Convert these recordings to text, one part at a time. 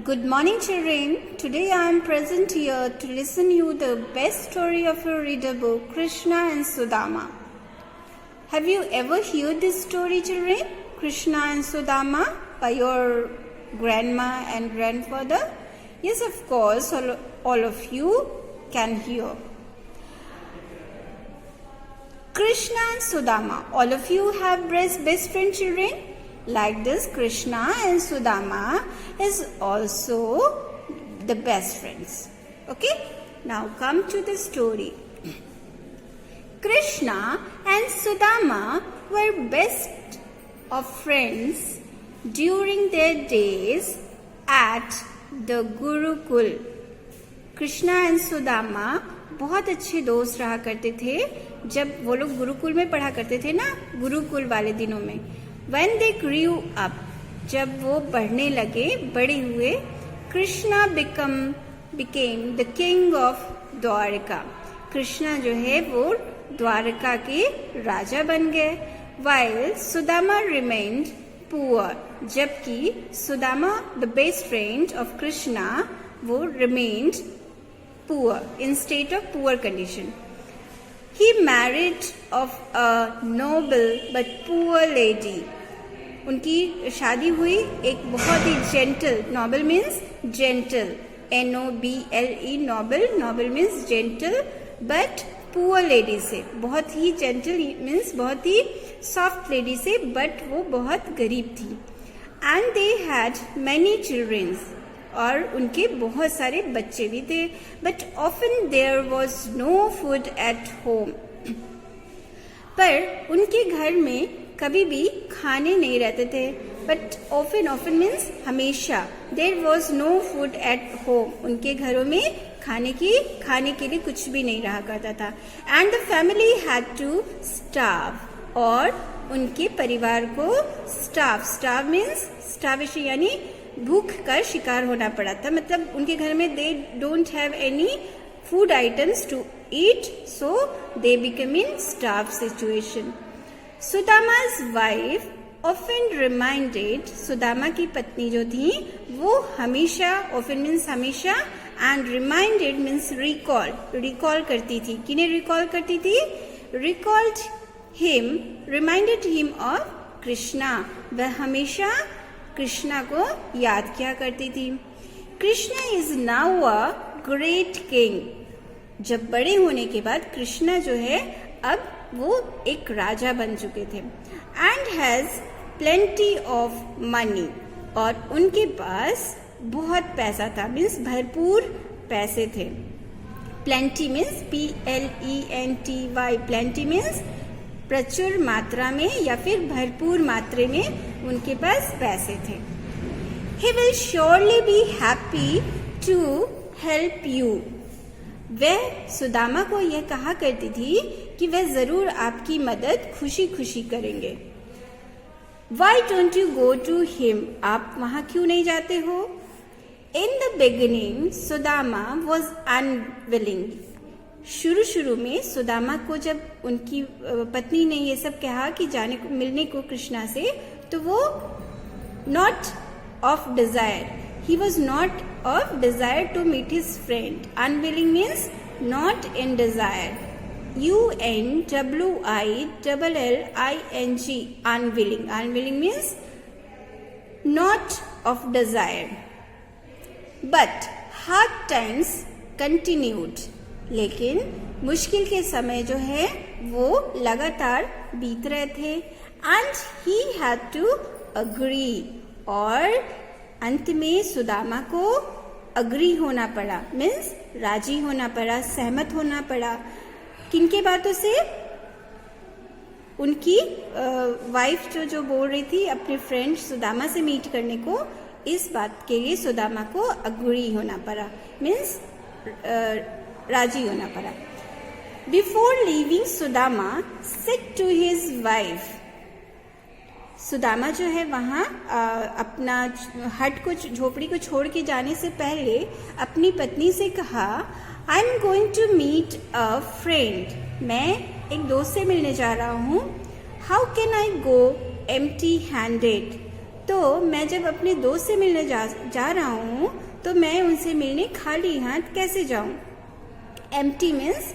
Good morning, children. Today I am present here to listen you the best story of a reader book, Krishna and Sudama. Have you ever heard this story, children? Krishna and Sudama by your grandma and grandfather? Yes, of course, all of you can hear. Krishna and Sudama. All of you have best friend, children? Like this, Krishna and Sudama is also the best friends. Okay? Now come to the story. Krishna and Sudama were best of friends during their days at the Gurukul. Krishna and Sudama बहुत अच्छे दोस्त रहा करते थे जब वो लोग गुरुकुल में पढ़ा करते थे ना, गुरुकुल वाले दिनों में. When they grew up, जब वो बढ़ने लगे, बड़े हुए, Krishna became the king of Dwarka. Krishna जो है वो द्वारका के राजा बन गए. While सुदामा remained poor, जबकि Sudama the best friend of Krishna वो remained poor, in state of poor condition. He married of a noble but poor lady. उनकी शादी हुई एक बहुत ही gentle, noble means gentle, N-O-B-L-E, noble means gentle, but poor lady से, बहुत ही gentle means बहुत ही soft lady से, but वो बहुत गरीब थी. And they had many children. और उनके बहुत सारे बच्चे भी थे. But often there was no food at home. पर उनके घर में कभी भी खाने नहीं रहते थे. बट ऑफन मीन्स हमेशा. There was no food at home. उनके घरों में खाने के लिए कुछ भी नहीं रहा करता था. And the family had to starve. और उनके परिवार को स्टार्व मीन्स स्टार्वेशन यानी भूख का शिकार होना पड़ा था. मतलब उनके घर में they don't have any food items to eat, so they become in starve situation. Sudama's wife often reminded. Sudama की पत्नी जो थी वो हमेशा, ऑफन मीन्स हमेशा, एंड रिमाइंडेड मीन्स रिकॉल करती थी. किन्हें रिकॉल करती थी? Reminded him of Krishna. वह हमेशा कृष्णा को याद किया करती थी. Krishna is now a great king. जब बड़े होने के बाद कृष्णा जो है अब वो एक राजा बन चुके थे. And has plenty of money. और उनके पास बहुत पैसा था, मीन्स भरपूर पैसे थे. Plenty means P-L-E-N-T-Y. Plenty means प्रचुर मात्रा में या फिर भरपूर मात्रा में उनके पास पैसे थे. He will surely be happy to help you. वह सुदामा को यह कहा करती थी कि वह जरूर आपकी मदद खुशी खुशी करेंगे. Why don't you go to him? आप वहां क्यों नहीं जाते हो? In the beginning, Sudama was unwilling. शुरू में सुदामा को जब उनकी पत्नी ने ये सब कहा कि मिलने को कृष्णा से, तो वो not of desire. He was not of desire to meet his friend. Unwilling means not in desire. UNWILLILING. Unwilling means not of desire. But hard times continued. लेकिन मुश्किल के समय जो है वो लगातार बीत रहे थे. And he had to agree. और अंत में सुदामा को अग्री होना पड़ा, मीन्स राजी होना पड़ा, सहमत होना पड़ा. किनके बातों से? उनकी वाइफ जो बोल रही थी अपने फ्रेंड सुदामा से मीट करने को, इस बात के लिए सुदामा को अग्री होना पड़ा, मीन्स राजी होना पड़ा. Before leaving Sudama said to his wife. Sudama जो है वहाँ अपना हट को, झोपड़ी को छोड़ के जाने से पहले अपनी पत्नी से कहा, I am going to meet a friend. मैं एक दोस्त से मिलने जा रहा हूँ. How can I go empty handed. तो मैं जब अपने दोस्त से मिलने जा रहा हूँ तो मैं उनसे मिलने खाली हाथ कैसे जाऊँ? empty means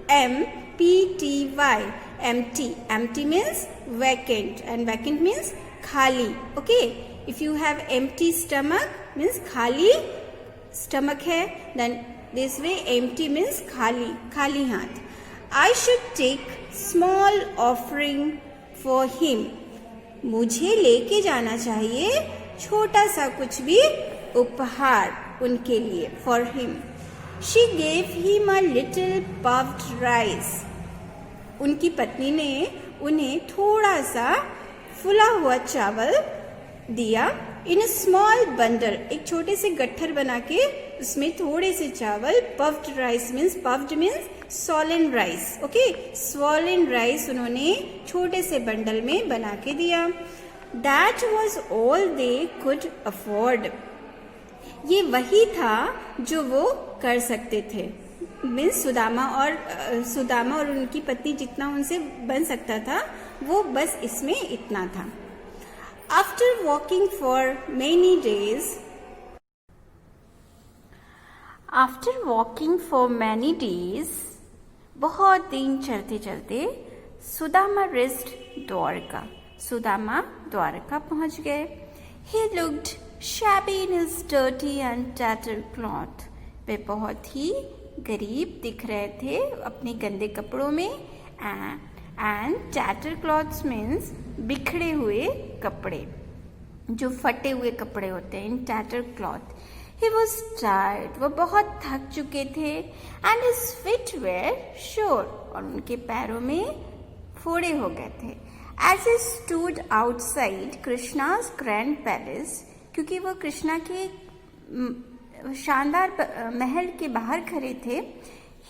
EMPTY, empty. Empty means vacant and vacant means khali. Okay, if you have empty stomach means khali stomach hai, then this way empty means khali, khali hath. I should take small offering for him. मुझे लेके जाना चाहिए छोटा सा कुछ भी उपहार उनके लिए, for him. She gave him a little puffed rice. उनकी पत्नी ने उन्हें थोड़ा सा फुला हुआ चावल दिया. In a small bundle, एक छोटे से गट्ठर बना के उसमें थोड़े से चावल. Puffed rice means, puffed means swollen rice. Okay, swollen rice उन्होंने छोटे से बंडल में बना के दिया. That was all they could afford. ये वही था जो वो कर सकते थे. मीन्स सुदामा और उनकी पत्नी जितना उनसे बन सकता था वो बस इसमें इतना था. After walking for many days, बहुत दिन चलते चलते सुदामा reached द्वारका. सुदामा द्वारका पहुंच गए. He looked shabby in his dirty and tattered cloth. वे बहुत ही गरीब दिख रहे थे अपने गंदे कपड़ों में. And tattered clothes means बिखरे हुए कपड़े, जो फटे हुए कपड़े होते हैं. In tattered cloth. He was tired. वो बहुत थक चुके थे. And his feet were sore. और उनके पैरों में फोड़े हो गए थे. As he stood outside Krishna's grand palace, क्योंकि वो कृष्णा के शानदार महल के बाहर खड़े थे.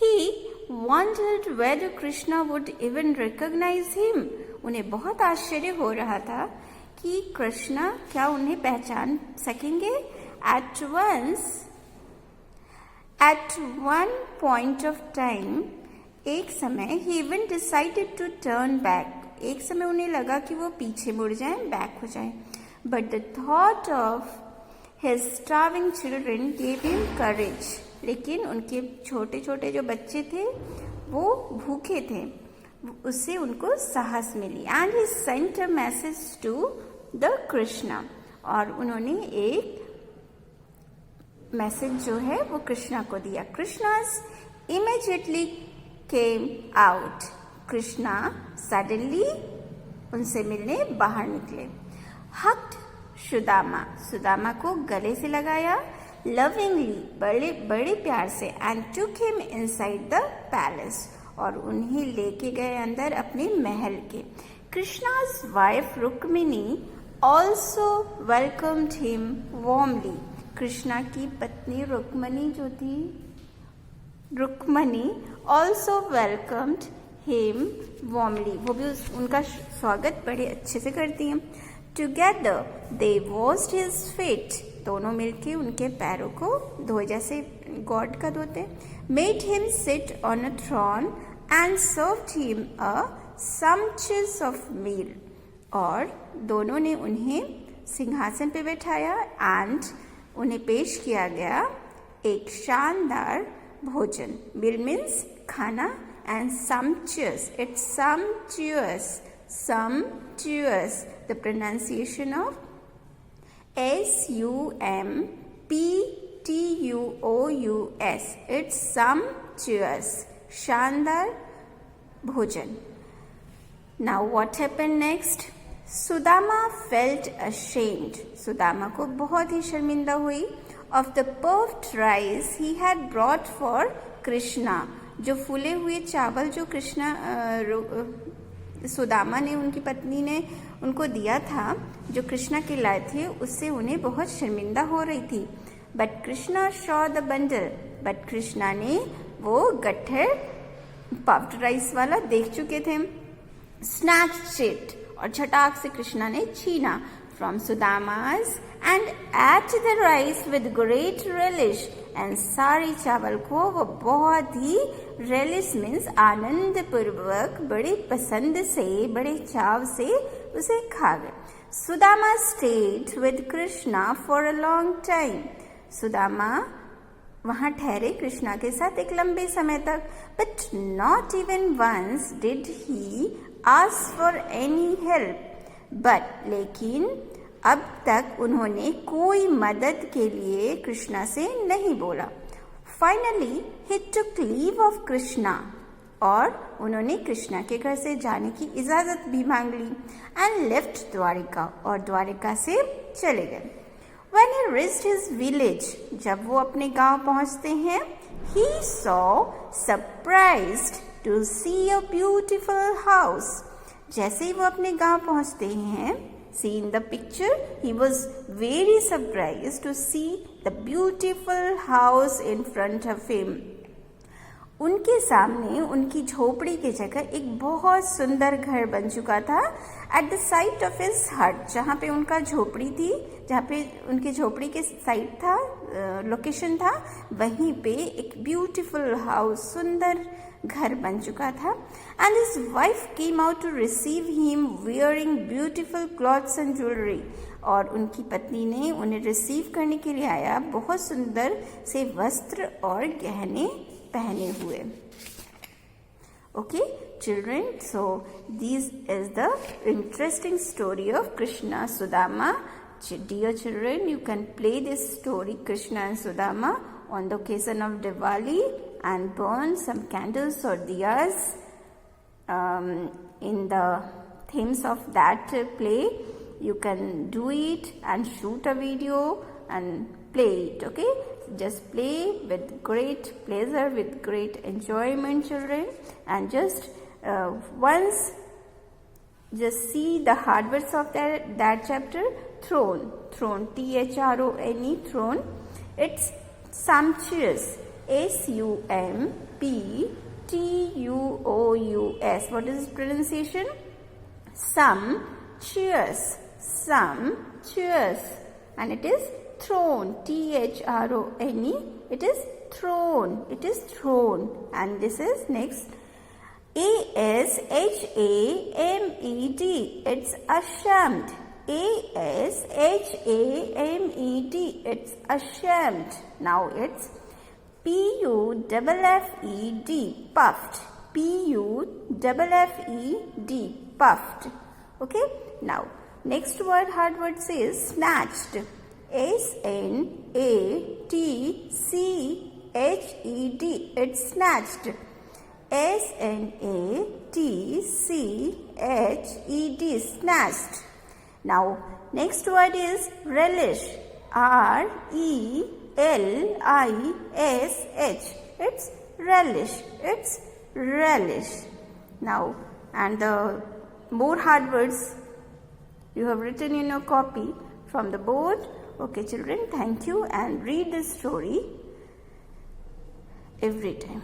He wondered whether Krishna would even recognize him. उन्हें बहुत आश्चर्य हो रहा था कि कृष्णा क्या उन्हें पहचान सकेंगे. At one point of time, एक समय he even decided to turn back. एक समय उन्हें लगा कि वो पीछे मुड़ जाएं, बैक हो जाएं. But the thought of his starving children gave him courage. लेकिन उनके छोटे छोटे जो बच्चे थे वो भूखे थे, उससे उनको साहस मिली. And he sent a message to the Krishna. और उन्होंने एक मैसेज जो है वो कृष्णा को दिया. Krishnas immediately came out. Krishna suddenly उनसे मिलने बाहर निकले. Hugged सुदामा. सुदामा को गले से लगाया. Lovingly, बड़े प्यार से. And took him inside the palace. और उन्हें लेके गए अंदर अपने महल के. Krishna's wife Rukmini also welcomed him warmly. Krishna की पत्नी रुक्मणी जो थी, Rukmini also welcomed him warmly. वो भी उनका स्वागत बड़े अच्छे से करती हैं. Together they washed his feet. दोनों मिलके उनके पैरों को धोए जैसे गॉड का धोते. Made him sit on a throne and served him a sumptuous of meal. और दोनों ने उन्हें सिंहासन पे बैठाया and उन्हें पेश किया गया एक शानदार भोजन. Meal means खाना and sumptuous. It's sumptuous. Sumptuous. The pronunciation of sumptuous. It's sumptuous. शानदार भोजन. Now what happened next? Sudama felt ashamed. Sudama को बहुत ही शर्मिंदा हुई. Of the puffed rice he had brought for Krishna. जो फूले हुए चावल जो कृष्णा सुदामा ने, उनकी पत्नी ने उनको दिया था, जो कृष्णा के लाए थे, उससे उन्हें बहुत शर्मिंदा हो रही थी. But Krishna saw the bundle. But Krishna ने वो गट्ठर पफ्ड राइस वाला देख चुके थे. Snatched it. और झटाक से कृष्णा ने छीना from Sudama's and ate the rice with great relish. And सारे चावल को वो बहुत ही relish means आनंद पूर्वक, बड़े पसंद से, बड़े चाव से उसे खा गए. Sudama stayed with Krishna for a long time. Sudama वहाँ ठहरे कृष्णा के साथ एक लंबे समय तक. But not even once did he ask for any help. But लेकिन अब तक उन्होंने कोई मदद के लिए कृष्णा से नहीं बोला. Finally, he took leave of Krishna. और उन्होंने कृष्णा के घर से जाने की इजाजत भी मांग ली. And left Dwarika. और द्वारिका से चले गए. When he reached his village, जब वो अपने गांव पहुंचते हैं, he saw surprised to see a beautiful house. जैसे ही वो अपने गांव पहुंचते हैं, see in the picture, he was very surprised to see the beautiful house in front of him. उनके सामने उनकी झोपड़ी की जगह एक बहुत सुंदर घर बन चुका था. At the side of his हट, जहाँ पे उनका झोपड़ी थी, जहाँ पे उनकी झोपड़ी के साइड था, लोकेशन था, वहीं पे एक ब्यूटीफुल हाउस, सुंदर घर बन चुका था. And his wife came out to receive him wearing beautiful clothes and jewellery. और उनकी पत्नी ने उन्हें रिसीव करने के लिए आया बहुत सुंदर से वस्त्र और गहने पहने हुए. Okay, children, so this is the interesting story of Krishna Sudama. Dear children, you can play this story Krishna and Sudama on the occasion of Diwali and burn some candles or diyas in the themes of that play. You can do it and shoot a video and play it. Okay, just play with great pleasure, with great enjoyment, children, and just once just see the hard words of that chapter. Throne, T-H-R-O-N-E, throne. It's sumptuous, S-U-M-P-T-U-O-U-S. What is its pronunciation? Sumptuous, and it is throne, T-H-R-O-N-E, it is throne, and this is next, A-S-H-A-M-E-D, it's ashamed, A-S-H-A-M-E-D, it's ashamed. Now it's P-U-F-F-E-D, puffed, P-U-F-F-E-D, puffed. Okay, now next word, hard word says snatched, S-N-A-T-C-H-E-D, it's snatched, S-N-A-T-C-H-E-D, snatched. Now next word is relish, R-E-L-I-S-H, it's relish. Now, and the more hard words you have written in your copy from the board. Okay, children, thank you, and read this story every time.